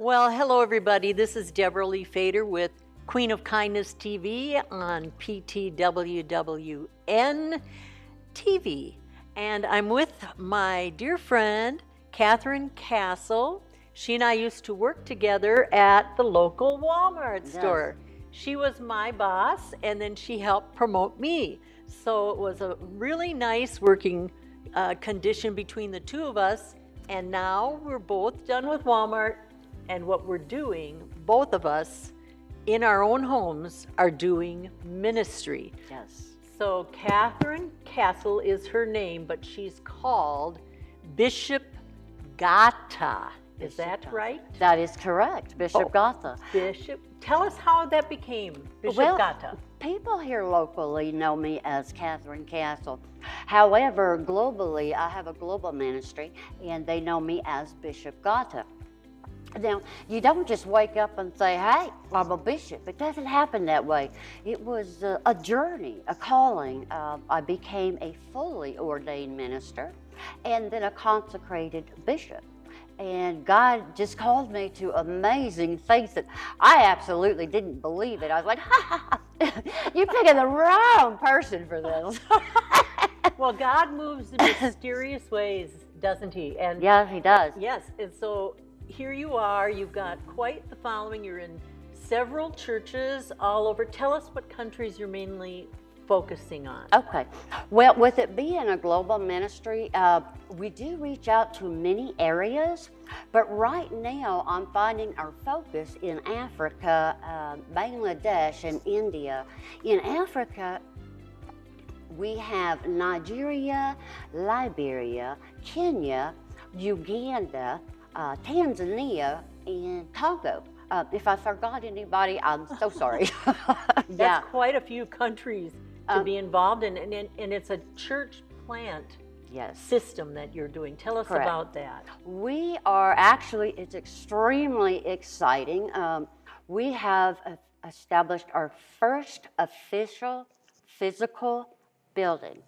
Well, hello everybody. This is Debra Lee Fader with Queen of Kindness TV on PTWWN TV. And I'm with my dear friend, Catherine Castle. She and I used to work together at the local Walmart store. She was my boss, and then she helped promote me. So it was a really nice working condition between the two of us. And now we're both done with Walmart. And what we're doing, both of us, in our own homes, are doing ministry. Yes. So Catherine Castle is her name, but she's called Bishop Gata. Is that right? That is correct, Bishop Gata. Bishop. Tell us how that became Bishop Gata. People here locally know me as Catherine Castle. However, globally, I have a global ministry, and they know me as Bishop Gata. Now, you don't just wake up and say, hey, I'm a bishop. It doesn't happen that way. It was a journey, a calling. I became a fully ordained minister and then a consecrated bishop. And God just called me to amazing things that I absolutely didn't believe it. I was like, you're picking the wrong person for this. Well, God moves in mysterious ways, doesn't he? And yeah, he does. Yes, and so here you are, you've got quite the following. You're in several churches all over. Tell us what countries you're mainly focusing on. Okay. Well, with it being a global ministry, we do reach out to many areas, but right now I'm finding our focus in Africa, Bangladesh, and India. In Africa, we have Nigeria, Liberia, Kenya, Uganda, Tanzania, and Congo. If I forgot anybody, I'm so sorry. That's quite a few countries to be involved in, and it's a church plant system that you're doing. Tell us about that. We are actually, it's extremely exciting. We have established our first official physical building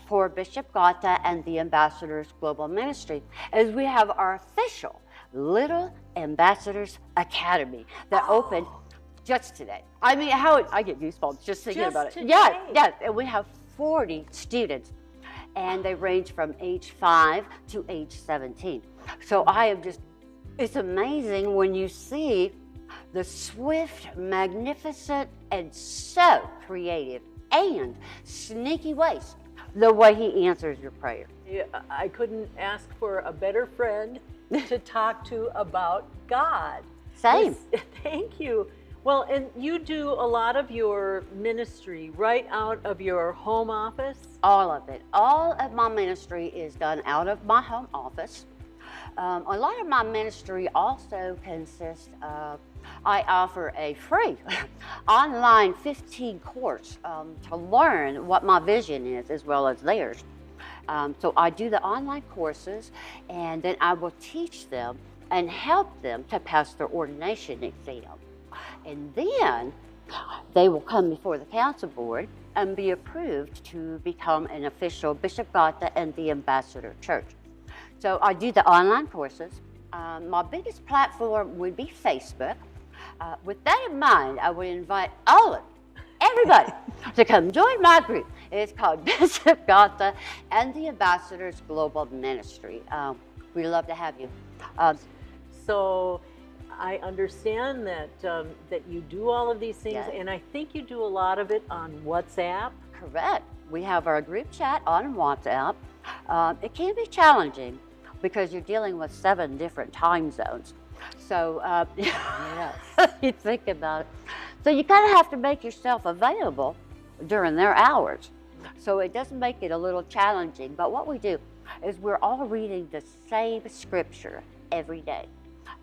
for Bishop Gata and the Ambassadors Global Ministry, as we have our official Little Ambassadors Academy that opened just today. I mean, I get goosebumps just thinking about it. Today. Yeah, and we have 40 students, and they range from age 5 to age 17. So it's amazing when you see the swift, magnificent, and so creative and sneaky ways, the way he answers your prayer. Yeah, I couldn't ask for a better friend to talk to about God. Same. Thank you. Well, and you do a lot of your ministry right out of your home office? All of it. All of my ministry is done out of my home office. A lot of my ministry also consists of, I offer a free online 15 course to learn what my vision is as well as theirs. So I do the online courses, and then I will teach them and help them to pass their ordination exam. And then they will come before the council board and be approved to become an official Bishop Gata and the Ambassador Church. So I do the online courses. My biggest platform would be Facebook. With that in mind, I would invite everybody to come join my group. It's called Bishop Gata and the Ambassadors Global Ministry. We'd love to have you. So I understand that that you do all of these things, and I think you do a lot of it on WhatsApp. Correct. We have our group chat on WhatsApp. It can be challenging because you're dealing with 7 different time zones. So you think about it. So you kind of have to make yourself available during their hours. So it does make it a little challenging. But what we do is we're all reading the same scripture every day.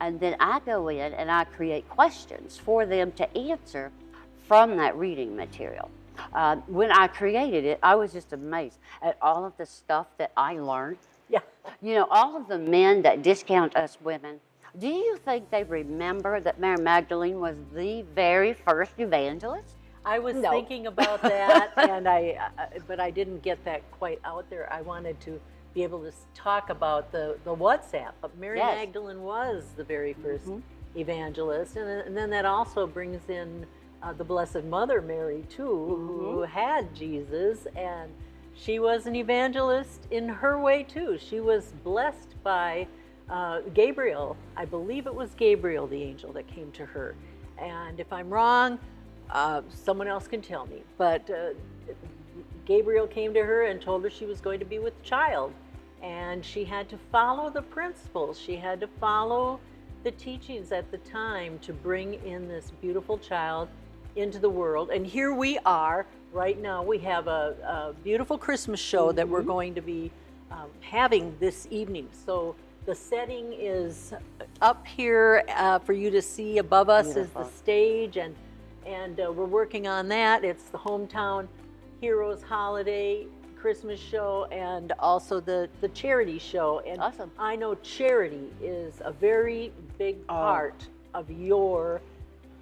And then I go in and I create questions for them to answer from that reading material. When I created it, I was just amazed at all of the stuff that I learned. Yeah. You know, all of the men that discount us women, do you think they remember that Mary Magdalene was the very first evangelist? I was thinking about that, and but I didn't get that quite out there. I wanted to be able to talk about the WhatsApp. But Mary Yes. Magdalene was the very first evangelist, and then that also brings in the Blessed Mother Mary too, who had Jesus, and she was an evangelist in her way too. She was blessed by Gabriel. I believe it was Gabriel, the angel, that came to her. And if I'm wrong, someone else can tell me. But Gabriel came to her and told her she was going to be with child. And she had to follow the principles. She had to follow the teachings at the time to bring in this beautiful child into the world. And here we are right now. We have a beautiful Christmas show that we're going to be having this evening. So the setting is up here for you to see. Above us is the stage, and we're working on that. It's the Hometown Heroes Holiday Christmas show, and also the charity show. And Awesome. I know charity is a very big part of your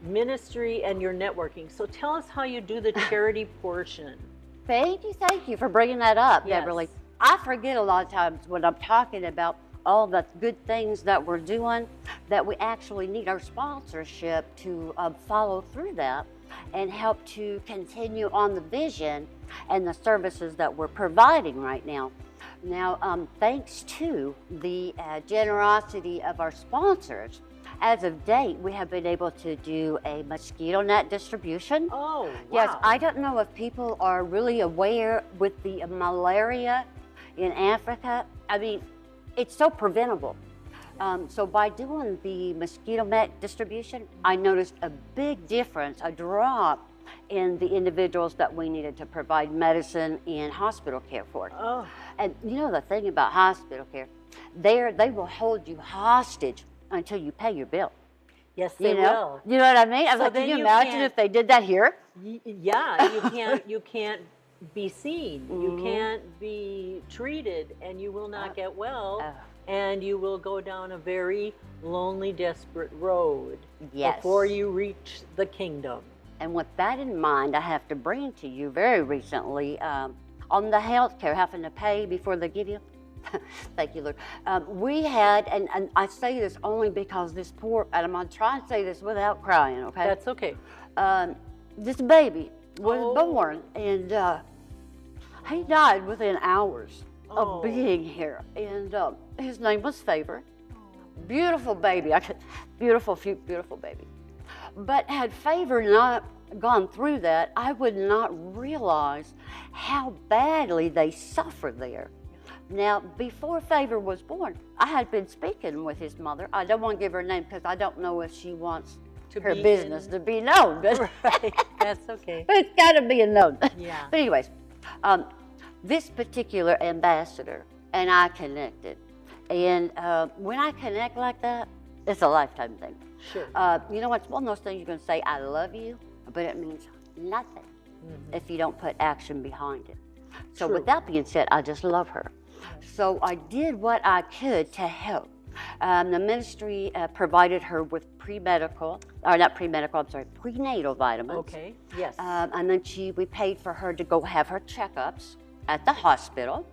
ministry and your networking. So tell us how you do the charity portion. Thank you for bringing that up, Yes. Debra Lee. I forget a lot of times when I'm talking about all the good things that we're doing, that we actually need our sponsorship to follow through that and help to continue on the vision and the services that we're providing right now. Now, thanks to the generosity of our sponsors, as of date, we have been able to do a mosquito net distribution. Oh, wow. Yes, I don't know if people are really aware with the malaria in Africa. I mean, it's so preventable. So by doing the mosquito net distribution, I noticed a big difference, a drop in the individuals that we needed to provide medicine and hospital care for. Oh. And you know the thing about hospital care, they will hold you hostage until you pay your bill. Yes, they You know? will. You know what I mean? I'm So like, can then you you imagine can't- if they did that here? Yeah, you can't be seen. You can't be treated, and you will not get well, and you will go down a very lonely, desperate road Yes. before you reach the kingdom. And with that in mind, I have to bring to you very recently on the health care, having to pay before they give you. Thank you, Lord. We had, and I say this only because this poor, and I'm going to try and say this without crying, okay? That's okay. This baby was born, and he died within hours of being here. And his name was Fader. Beautiful baby. Beautiful baby. But had Fader not gone through that, I would not realize how badly they suffered there. Now, before Fader was born, I had been speaking with his mother. I don't want to give her name because I don't know if she wants her business to be known. Right, that's okay. It's got to be known. Yeah. But anyways, this particular ambassador and I connected. And when I connect like that, it's a lifetime thing. Sure. You know, it's one of those things you can say, I love you, but it means nothing if you don't put action behind it. So True. with that being said, I just love her. So I did what I could to help. The ministry provided her with prenatal vitamins. Okay, yes. And then we paid for her to go have her checkups at the hospital.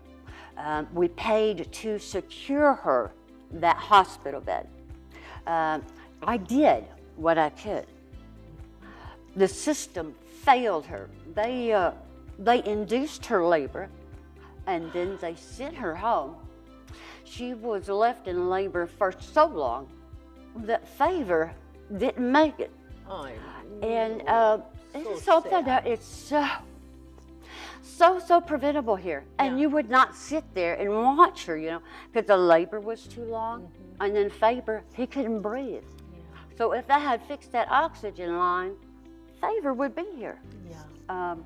We paid to secure her that hospital bed. I did what I could. The system failed her. They induced her labor, and then they sent her home. She was left in labor for so long that Fader didn't make it. And it's something that it's so preventable here. And you would not sit there and watch her, you know, because the labor was too long. And then Fader, he couldn't breathe. So if they had fixed that oxygen line, Fader would be here. And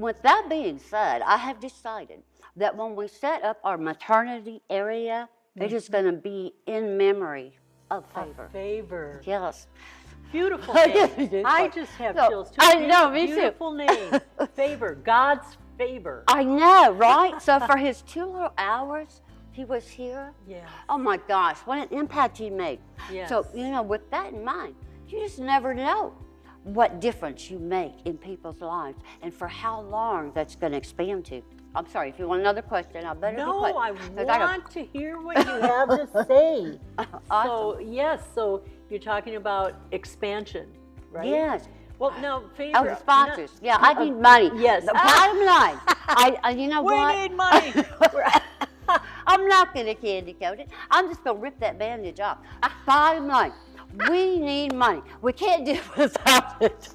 with that being said, I have decided that when we set up our maternity area, it is going to be in memory of Fader. Fader. Yes. Beautiful name. I just have chills too. I know, me too. Beautiful name. Fader, God's favor. I know, right? So for his 2 little hours, he was here. Yeah. Oh my gosh, what an impact he made. Yes. So, you know, with that in mind, you just never know what difference you make in people's lives and for how long that's going to expand to. I'm sorry, if you want another question, I better be No, quick. I 'cause want to hear what you have to say. Awesome. So, yes, so you're talking about expansion, right? Yes. Well, no, Oh, Fader. the sponsors. Yeah, I need money. Yes. The bottom line, you know We what? need money. I'm not going to candy coat it. I'm just going to rip that bandage off. Bottom line, we need money. We can't do without it.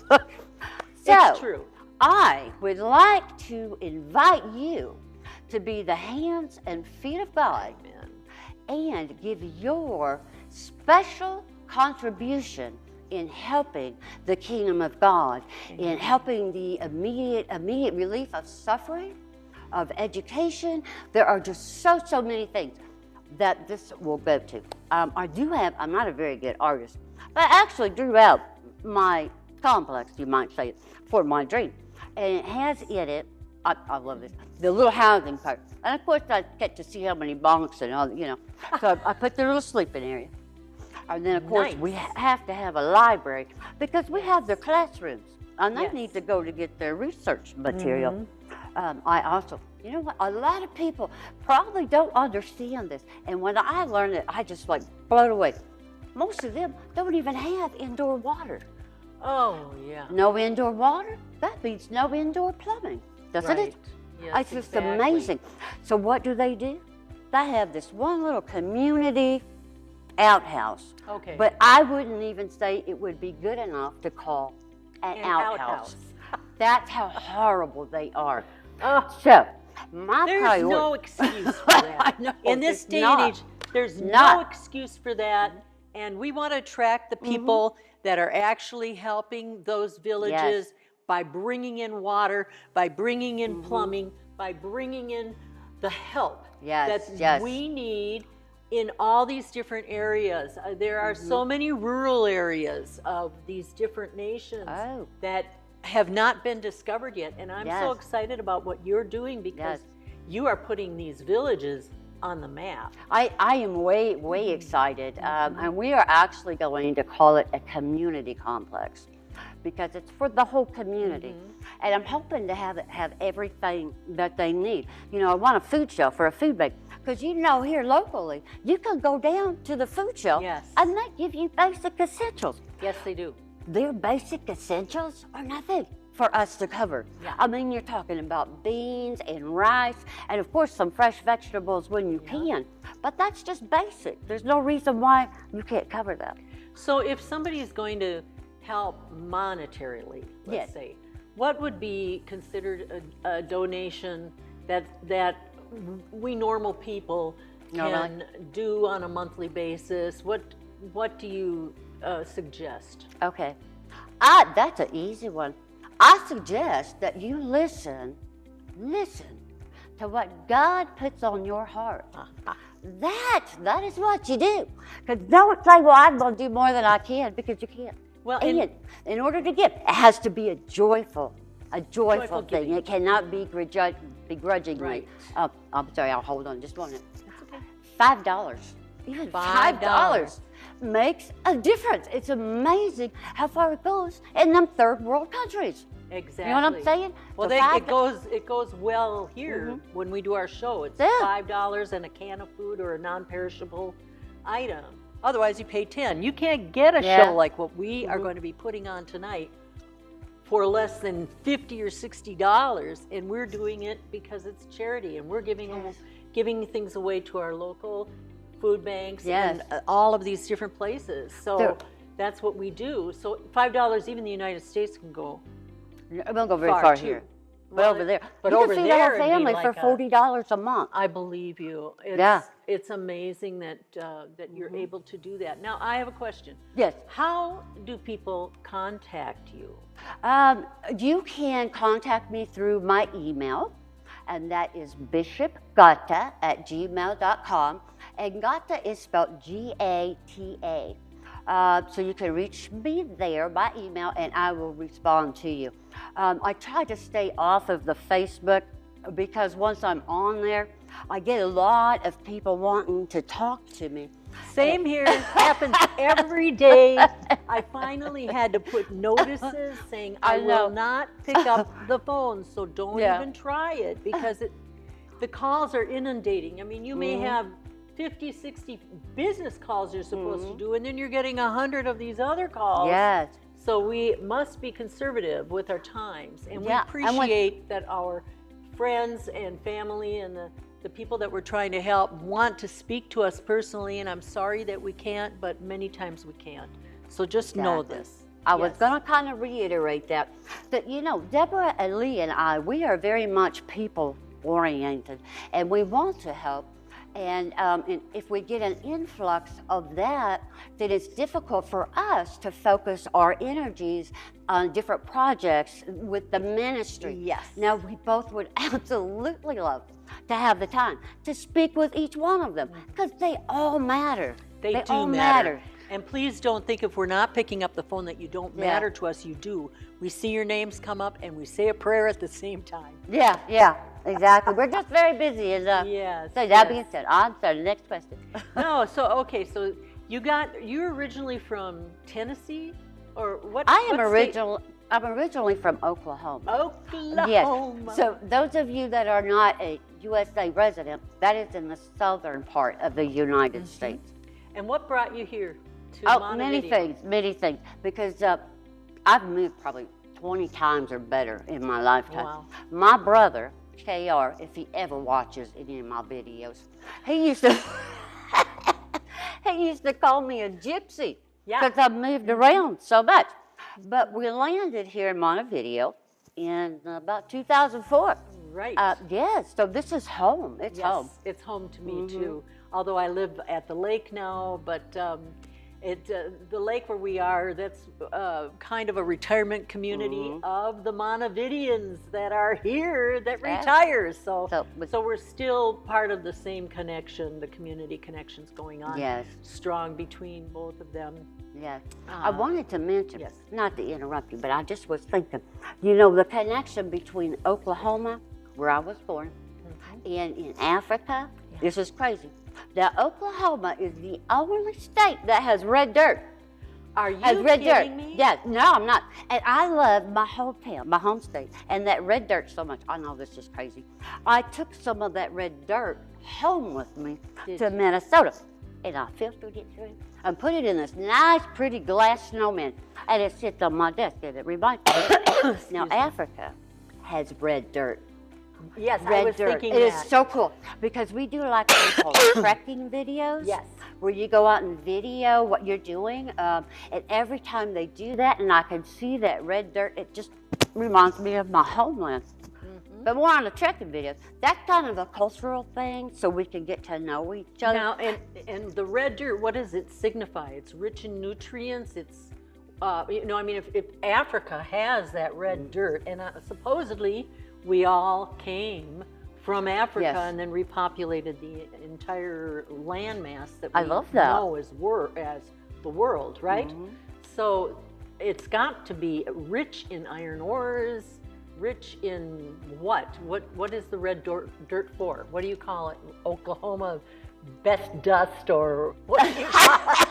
It's true. I would like to invite you to be the hands and feet of God. Amen. And give your special contribution in helping the kingdom of God, in helping the immediate relief of suffering, of education. There are just so many things that this will go to. I'm not a very good artist, but I actually drew out my complex, you might say, for my dream. And it has in it, I love this, the little housing part. And of course I get to see how many bunks and all, So I put the little sleeping area. And then of course Nice. we have to have a library because we have their classrooms. And they Yes. need to go to get their research material. I also, you know what, a lot of people probably don't understand this. And when I learned it, I just like blown away. Most of them don't even have indoor water. Oh, yeah. No indoor water, that means no indoor plumbing, doesn't Right. it? Yes, It's just exactly. amazing. So what do? They have this one little community outhouse. Okay. But I wouldn't even say it would be good enough to call an outhouse. That's how horrible they are. Oh, So, my there's priority. no excuse for that. I know, In this there's day not. and age, there's no Not. excuse for that. And we want to attract the people that are actually helping those villages by bringing in water, by bringing in plumbing, by bringing in the help Yes, that yes. we need in all these different areas. There are so many rural areas of these different nations Oh. that have not been discovered yet. And I'm so Yes. excited about what you're doing because you are putting these villages on the map. I am way excited, and we are actually going to call it a community complex because it's for the whole community. And I'm hoping to have everything that they need. I want a food shelf or a food bank because here locally you can go down to the food shelf Yes. and they give you basic essentials. Yes, they do. Their basic essentials are nothing for us to cover. Yeah. I mean, you're talking about beans and rice, and of course some fresh vegetables when you can, but that's just basic. There's no reason why you can't cover that. So if somebody is going to help monetarily, let's Yes. say, what would be considered a donation that we normal people can do on a monthly basis? What do you suggest? Okay, that's an easy one. I suggest that you listen to what God puts on your heart. That is what you do. Because don't say, well, I'm going to do more than I can, because you can't. Well, and in order to give, it has to be a joyful Joyful thing. giving. It cannot be begrudgingly. Right. I'm sorry, I'll hold on just one minute. That's okay. $5. Even $5 $5 makes a difference. It's amazing how far it goes in them third world countries. Exactly. You know what I'm saying? Well, So it goes well here when we do our show. It's Yeah. $5 and a can of food or a non-perishable item. Otherwise, you pay 10. You can't get a Yeah. show like what we are going to be putting on tonight for less than $50 or $60, and we're doing it because it's charity, and we're giving things away to our local food banks Yes. and all of these different places. So that's what we do. So $5, even the United States can go. It won't go very far, far too. here. Well, But over there. but you over can feed there a whole it'd be family like for a- $40 a month. I believe you. It's amazing that you're able to do that. Now, I have a question. Yes. How do people contact you? You can contact me through my email, and that is bishopgata@gmail.com. And Gata is spelled Gata. So you can reach me there by email, and I will respond to you. I try to stay off of the Facebook because once I'm on there, I get a lot of people wanting to talk to me. Same here. It happens every day. I finally had to put notices saying I I know. will not pick up the phone, so don't Yeah. even try it because the calls are inundating. I mean, you may have 50, 60 business calls you're supposed to do, and then you're getting 100 of these other calls. Yes. So we must be conservative with our times, and we Yeah, appreciate that our friends and family and the people that we're trying to help want to speak to us personally, and I'm sorry that we can't, but many times we can't. So just know this. I was going to kind of reiterate that you know, Deborah and Lee and I, we are very much people oriented, and we want to help. And if we get an influx of that, then it's difficult for us to focus our energies on different projects with the ministry. Yes. Now, we both would absolutely love to have the time to speak with each one of them, because they all matter. They do all matter. And please don't think if we're not picking up the phone that you don't matter to us. You do. We see your names come up and we say a prayer at the same time. Yeah, yeah, exactly. We're just very busy. And, yes. So that being said, on to the next question. No, so okay, so you're originally from Tennessee, or what? I'm originally from Oklahoma. Oklahoma. Yes. So those of you that are not a USA resident, that is in the southern part of the United States. And what brought you here to many things. Because I've moved probably 20 times or better in my lifetime. Wow. My brother, KR, if he ever watches any of my videos, he used to he used to call me a gypsy because I've moved around so much. But we landed here in Montevideo in about 2004. Right. Yes, so this is home. It's home. It's home to me too. Although I live at the lake now, but the lake where we are, that's kind of a retirement community of the Montevideans that are here that retire. So we're still part of the same connection, the community connections going on. Yes. Strong between both of them. Yes. I wanted to mention, not to interrupt you, but I just was thinking, you know, the connection between Oklahoma, where I was born, and in Africa, this is crazy. Now, Oklahoma is the only state that has red dirt. Are you kidding me? Yes, no, I'm not. And I love my hometown, my home state, and that red dirt so much. I know this is crazy. I took some of that red dirt home with me to Minnesota, and I filtered it through and put it in this nice, pretty glass snowman, and it sits on my desk, and it reminds me. Now, Africa has red dirt. Yes, red I was dirt. thinking It that. is so cool because we do like what we call trekking videos. Yes. Where you go out and video what you're doing, and every time they do that, and I can see that red dirt, it just reminds me of my homeland. But more on the trekking videos. That's kind of a cultural thing, so we can get to know each other. Now, and the red dirt, what does it signify? It's rich in nutrients. It's you know, I mean, if Africa has that red dirt, and supposedly we all came from Africa and then repopulated the entire landmass that we know as the world, right? So it's got to be rich in iron ores, rich in what? What is the red dirt for? What do you call it? Oklahoma best dust, or what do you call it?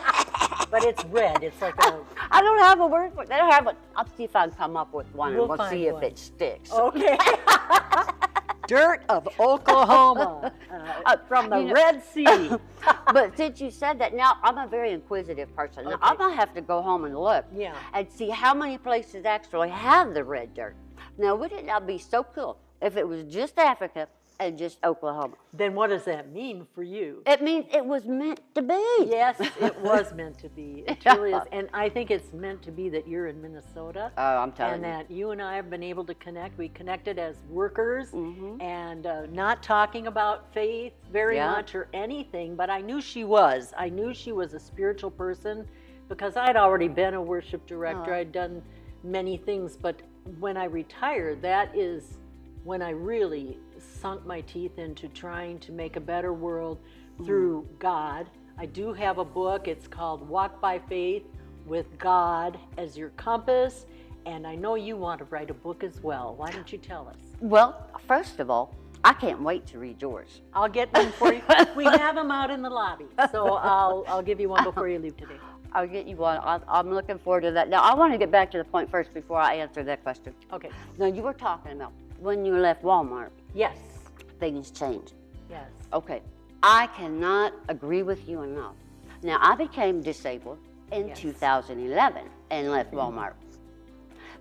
But it's red. It's like a... I don't have a word for it. They don't have one. I'll see if I can come up with one, We'll and we'll see find one. if it sticks. Okay. Dirt of Oklahoma from the Red Sea. But since you said that, now I'm a very inquisitive person. Now, I'm going to have to go home and look and see how many places actually have the red dirt. Now, wouldn't it not be so cool if it was just Africa and just Oklahoma? Then what does that mean for you? It means it was meant to be. Yes, it was meant to be. It truly is. And I think it's meant to be that you're in Minnesota. Oh, I'm telling you. And that you and I have been able to connect. We connected as workers and not talking about faith very much or anything, but I knew she was. I knew she was a spiritual person because I'd already been a worship director. I'd done many things, but when I retired, that is when I really sunk my teeth into trying to make a better world through God. I do have a book. It's called Walk by Faith with God as Your Compass. And I know you want to write a book as well. Why don't you tell us? Well, first of all, I can't wait to read yours. I'll get one for you. We have them out in the lobby. So I'll give you one before you leave today. I'll get you one. I'm looking forward to that. Now, I want to get back to the point first before I answer that question. Okay. Now, you were talking about when you left Walmart. Yes. things change. Yes. Okay, I cannot agree with you enough. Now, I became disabled in 2011 and left Walmart.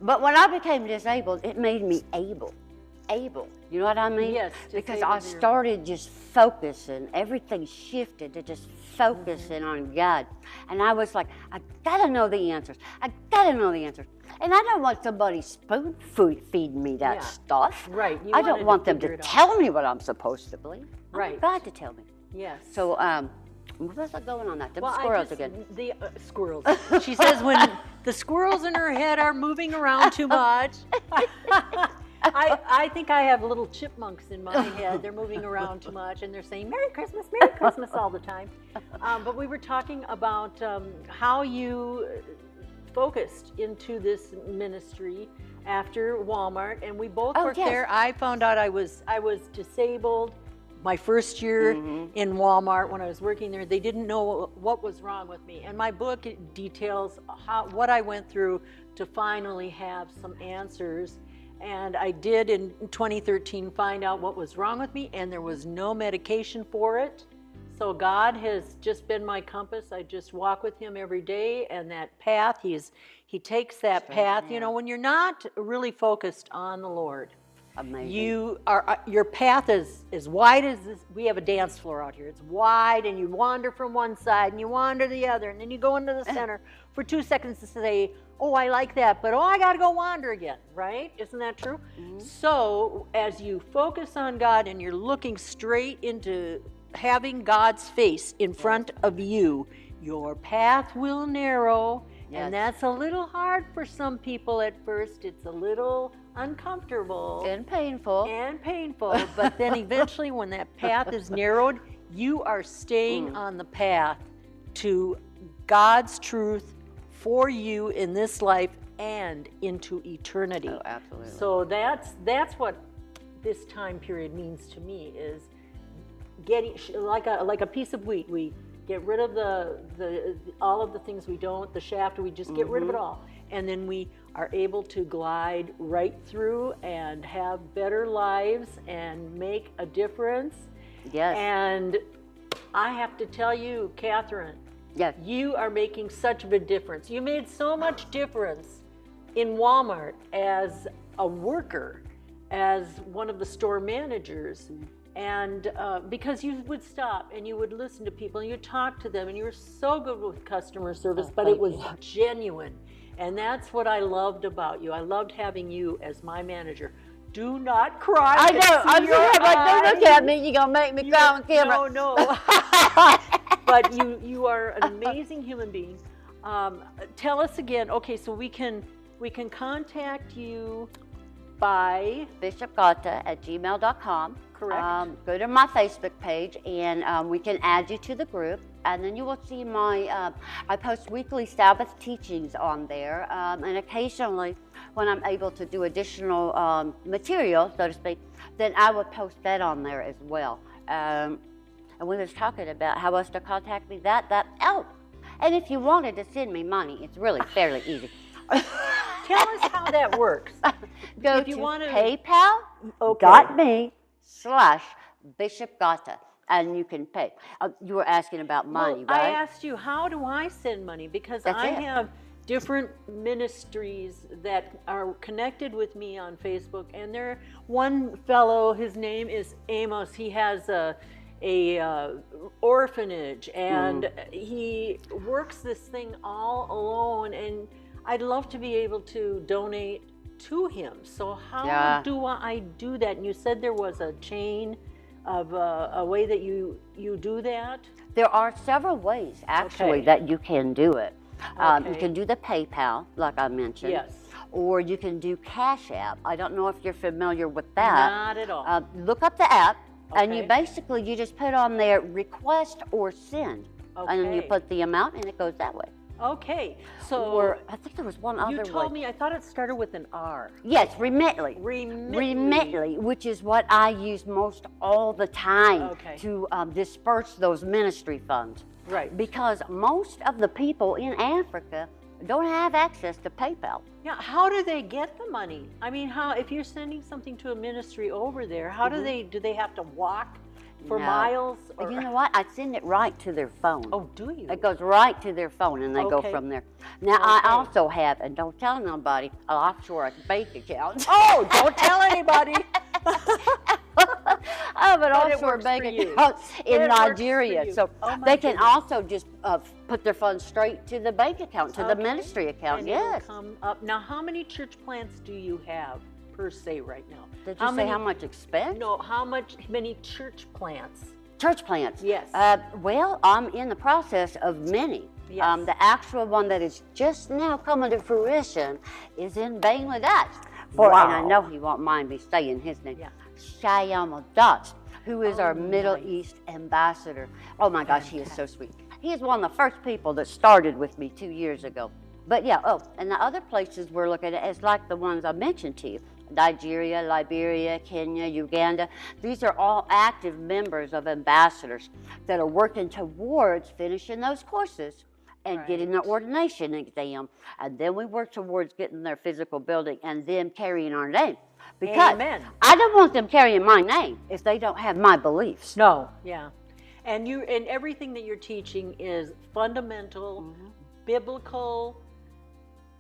But when I became disabled, it made me able. You know what I mean? Yes. Because I started just focusing. Everything shifted to just focusing on God. And I was like, I gotta know the answers. I gotta know the answers. And I don't want somebody spoon feeding me that stuff. Right. I don't want them to tell me what I'm supposed to believe. I want God to tell me. Yes. So, what was I going on that? The squirrels again. The squirrels. She says when the squirrels in her head are moving around too much. I think I have little chipmunks in my head. They're moving around too much, and they're saying Merry Christmas all the time. But we were talking about how you focused into this ministry after Walmart, and we both worked there. I found out I was disabled my first year in Walmart when I was working there. They didn't know what was wrong with me, and my book details what I went through to finally have some answers. And I did in 2013 find out what was wrong with me, and there was no medication for it. So God has just been my compass. I just walk with Him every day, and that path, He takes that path. You know, when you're not really focused on the Lord, amazing. Your path is as wide as this. We have a dance floor out here. It's wide, and you wander from one side, and you wander the other, and then you go into the center for 2 seconds to say, oh, I like that, but oh, I got to go wander again, right? Isn't that true? So as you focus on God and you're looking straight into having God's face in front of you, your path will narrow. And that's a little hard for some people at first. It's a little uncomfortable. And painful. But then eventually when that path is narrowed, you are staying on the path to God's truth for you in this life and into eternity. Oh, absolutely. So that's what this time period means to me, is getting like a piece of wheat. We get rid of the all of the things we don't, the shaft, we just get rid of it all. And then we are able to glide right through and have better lives and make a difference. Yes. And I have to tell you, Catherine, yes, you are making such a difference. You made so much difference in Walmart as a worker, as one of the store managers. And because you would stop and you would listen to people and you talk to them, and you were so good with customer service, but it was genuine. And that's what I loved about you. I loved having you as my manager. Do not cry. I know. I'm sure, like, don't look at me. You're going to make me cry on camera. No. But you are an amazing human being. Tell us again. Okay, so we can contact you by bishopgata@gmail.com. Correct. Go to my Facebook page, and we can add you to the group. And then you will see my, I post weekly Sabbath teachings on there. And occasionally, when I'm able to do additional material, so to speak, then I will post that on there as well. And we was talking about how else to contact me, oh. And if you wanted to send me money, it's really fairly easy. Tell us how that works. Go if you to want to PayPal.me/Bishop Gata, and you can pay. You were asking about money, well, right? I asked you, how do I send money? Because I have different ministries that are connected with me on Facebook, and there, one fellow, his name is Amos. He has a orphanage, and he works this thing all alone, and I'd love to be able to donate to him. So how do I do that? And you said there was a chain of a way that you do that? There are several ways, actually, that you can do it. You can do the PayPal, like I mentioned. Yes. Or you can do Cash App. I don't know if you're familiar with that. Not at all. Look up the app, and you just put on there request or send. And then you put the amount, and it goes that way. Okay, so or I think there was one other way. You told me, I thought it started with an R. Yes, Remitly. Remitly, which is what I use most all the time to disperse those ministry funds. Right. Because most of the people in Africa don't have access to PayPal. Yeah, how do they get the money? I mean, how, if you're sending something to a ministry over there, how do they have to walk for miles? Or? You know what? I send it right to their phone. Oh, do you? It goes right to their phone, and they go from there. Now, I also have, and don't tell nobody, an offshore bank account. Oh, don't tell anybody. I have an offshore bank account in Nigeria, so they can also just put their funds straight to the bank account, to the ministry account. And yes. It'll come up. Now, how many church plants do you have per se right now? Did you say how much expense? No, many church plants? Church plants? Yes. Well, I'm in the process of many. Yes. The actual one that is just now coming to fruition is in Bangladesh. And I know he won't mind me saying his name. Yeah. Shyamadat, who is our Middle East ambassador. Oh my gosh, he is so sweet. He is one of the first people that started with me 2 years ago. But yeah, and the other places we're looking at is like the ones I mentioned to you. Nigeria, Liberia, Kenya, Uganda. These are all active members of ambassadors that are working towards finishing those courses and getting their ordination exam. And then we work towards getting their physical building and them carrying our name. Because I don't want them carrying my name if they don't have my beliefs. No, yeah. And everything that you're teaching is fundamental, biblical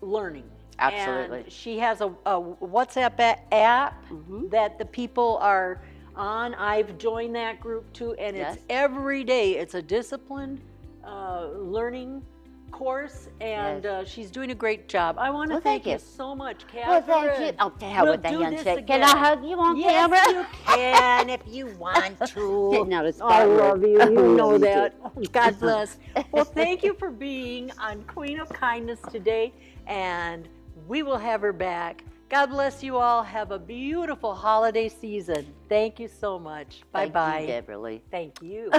learning. Absolutely. And she has a WhatsApp app that the people are on. I've joined that group too, and it's every day. It's a disciplined learning course, and she's doing a great job. I want to thank you so much, Catherine. Well, thank you. Oh, to hell with the handshake. Can I hug you on camera? Yes, you can if you want to. No, I love you. You know that. God bless. Well, thank you for being on Queen of Kindness today, and we will have her back. God bless you all. Have a beautiful holiday season. Thank you so much. Bye-bye. Thank you, Debra Lee. Thank you.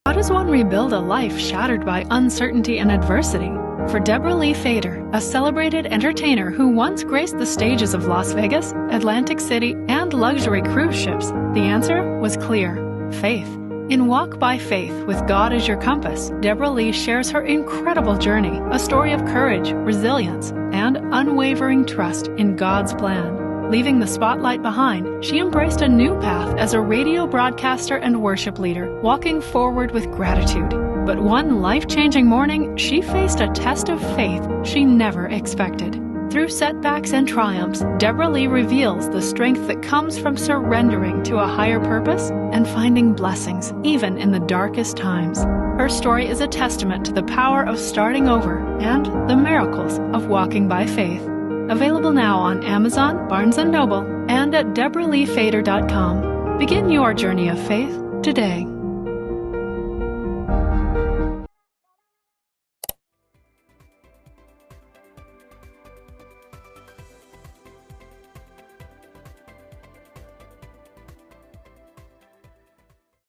How does one rebuild a life shattered by uncertainty and adversity? For Debra Lee Fader, a celebrated entertainer who once graced the stages of Las Vegas, Atlantic City, and luxury cruise ships, the answer was clear: faith. In Walk by Faith with God as Your Compass, Debra Lee shares her incredible journey, a story of courage, resilience, and unwavering trust in God's plan. Leaving the spotlight behind, she embraced a new path as a radio broadcaster and worship leader, walking forward with gratitude. But one life-changing morning, she faced a test of faith she never expected. Through setbacks and triumphs, Debra Lee reveals the strength that comes from surrendering to a higher purpose and finding blessings, even in the darkest times. Her story is a testament to the power of starting over and the miracles of walking by faith. Available now on Amazon, Barnes & Noble, and at DebraLeeFader.com. Begin your journey of faith today.